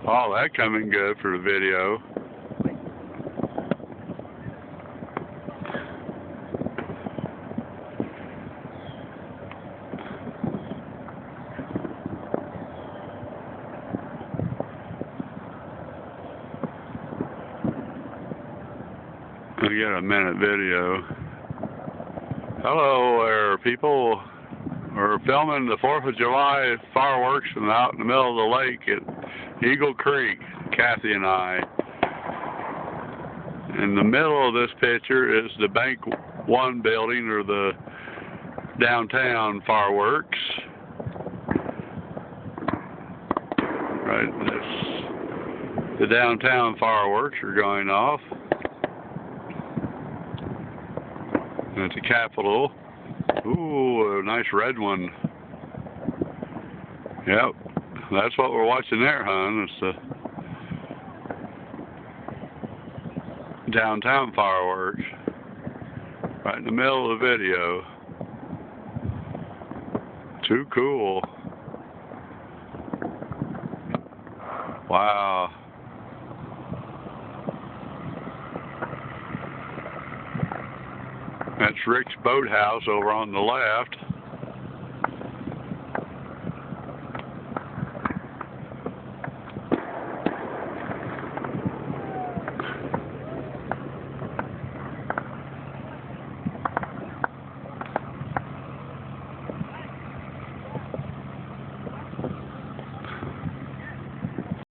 Oh, that coming good for the video. We got a minute video. Hello there, people. We're filming the 4th of July fireworks from out in the middle of the lake at Eagle Creek, Kathy and I. In the middle of this picture is the Bank 1 building, or the downtown fireworks. Right, the downtown fireworks are going off. At the Capitol. Ooh, a nice red one. Yep, that's what we're watching there, hon. It's the downtown fireworks. Right in the middle of the video. Too cool. Wow. That's Rick's boathouse over on the left.